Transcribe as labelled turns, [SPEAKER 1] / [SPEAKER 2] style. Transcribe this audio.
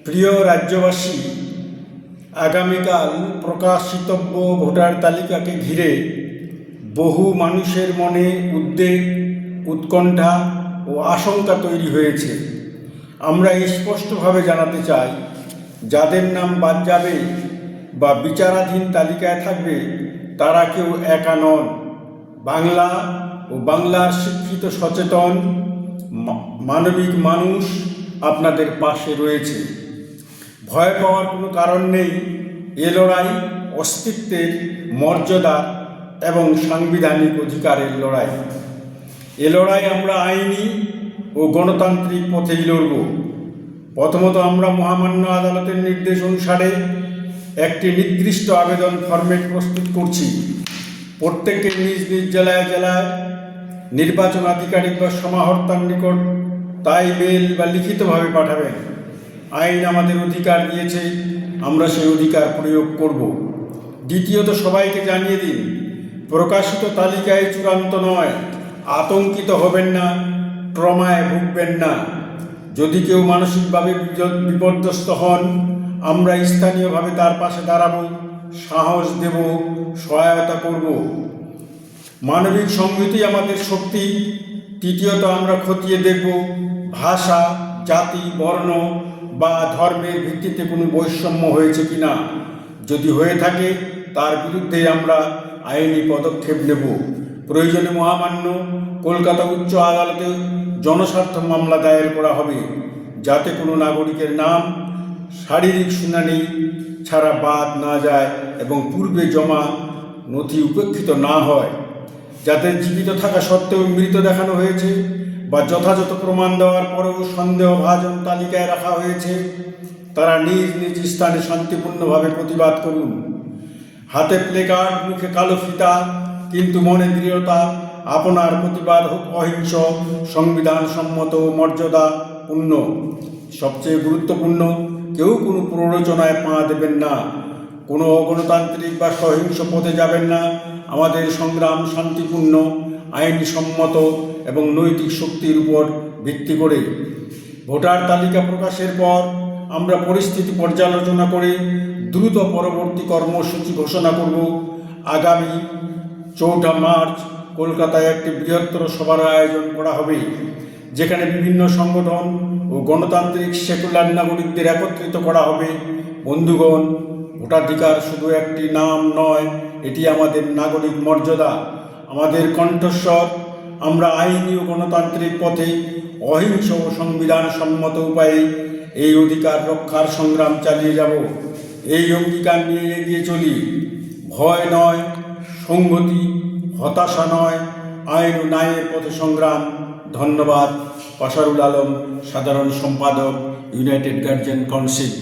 [SPEAKER 1] প্রিয় রাজ্যবাসী, আগামীকাল প্রকাশিতব্য ভোটার তালিকাকে ঘিরে বহু মানুষের মনে উদ্বেগ, উৎকণ্ঠা ও আশঙ্কা তৈরি হয়েছে। আমরা স্পষ্টভাবে জানাতে চাই, যাদের নাম বাদ যাবে বা বিচারাধীন তালিকায় থাকবে তারা কেউ একা নন। বাংলা ও বাংলার শিক্ষিত সচেতন মানবিক মানুষ আপনাদের পাশে রয়েছে। ভয় পাওয়ার কোনো কারণ নেই। এ লড়াই অস্তিত্বের, মর্যাদা এবং সাংবিধানিক অধিকারের লড়াই। এ লড়াই আমরা আইনি ও গণতান্ত্রিক পথেই লড়ব। প্রথমত, আমরা মহামান্য আদালতের নির্দেশ অনুসারে একটি নির্দিষ্ট আবেদন ফরম্যাট প্রস্তুত করছি। প্রত্যেককে নিজ নিজ জেলায় নির্বাচন আধিকারিক বা সমাহর্তার নিকট তাই মেল বা লিখিতভাবে পাঠাবেন। আইন আমাদের অধিকার দিয়েছে, আমরা সেই অধিকার প্রয়োগ করব। দ্বিতীয়ত, সবাইকে জানিয়ে দিন, প্রকাশিত তালিকায় চূড়ান্ত নয়। আতঙ্কিত হবেন না, ট্রমায় ভুগবেন না। যদি কেউ মানসিকভাবে বিপর্যস্ত হন, আমরা স্থানীয়ভাবে তার পাশে দাঁড়াবো, সাহস দেব, সহায়তা করব। মানবিক সংহতি আমাদের শক্তি। তৃতীয়ত, আমরা খতিয়ে দেখব ভাষা, জাতি, বর্ণ বা ধর্মের ভিত্তিতে কোনো বৈষম্য হয়েছে কিনা। যদি হয়ে থাকে তার বিরুদ্ধে আমরা আইনি পদক্ষেপ নেব। প্রয়োজনে মহামান্য কলকাতা উচ্চ আদালতে জনস্বার্থ মামলা দায়ের করা হবে, যাতে কোনো নাগরিকের নাম শারীরিক শুনানি ছাড়া বাদ না যায় এবং পূর্বে জমা নথি উপেক্ষিত না হয়। যাদের জীবিত থাকা সত্ত্বেও মৃত দেখানো হয়েছে বা যথাযথ প্রমাণ দেওয়ার পরেও সন্দেহভাজন তালিকায় রাখা হয়েছে, তারা নিজ নিজ স্থানে শান্তিপূর্ণভাবে প্রতিবাদ করুন। হাতে প্লেকার্ড, মুখে কালো ফিতা, কিন্তু মনে দৃঢ়তা। আপনার প্রতিবাদ হোক অহিংস, সংবিধান সম্মত, মর্যাদাপূর্ণ। সবচেয়ে গুরুত্বপূর্ণ, কেউ কোনো প্ররোচনায় পা দেবেন না, কোনো অগণতান্ত্রিক বা সহিংস পথে যাবেন না। আমাদের সংগ্রাম শান্তিপূর্ণ, আইনসম্মত এবং নৈতিক শক্তির উপর ভিত্তি করে। ভোটার তালিকা প্রকাশের পর আমরা পরিস্থিতি পর্যালোচনা করে দ্রুত পরবর্তী কর্মসূচি ঘোষণা করব। আগামী 4 মার্চ কলকাতায় একটি বৃহত্তর সভার আয়োজন করা হবে, যেখানে বিভিন্ন সংগঠন ও গণতান্ত্রিক সেকুলার নাগরিকদের একত্রিত করা হবে। বন্ধুগণ, ভোটাধিকার শুধু একটি নাম নয়, এটি আমাদের নাগরিক মর্যাদা, আমাদের কণ্ঠস্বর। আমরা আইনি ও গণতান্ত্রিক পথে অহিংস ও সংবিধান সম্মত উপায়ে এই অধিকার রক্ষার সংগ্রাম চালিয়ে যাব। এই অঙ্গীকার নিয়ে এগিয়ে চলি। ভয় নয়, সংহতি, হতাশা নয়, আইন ও ন্যায়ের পথে সংগ্রাম। ধন্যবাদ। পাশারুল আলম, সাধারণ সম্পাদক, ইউনাইটেড গার্জিয়ান কাউন্সিল।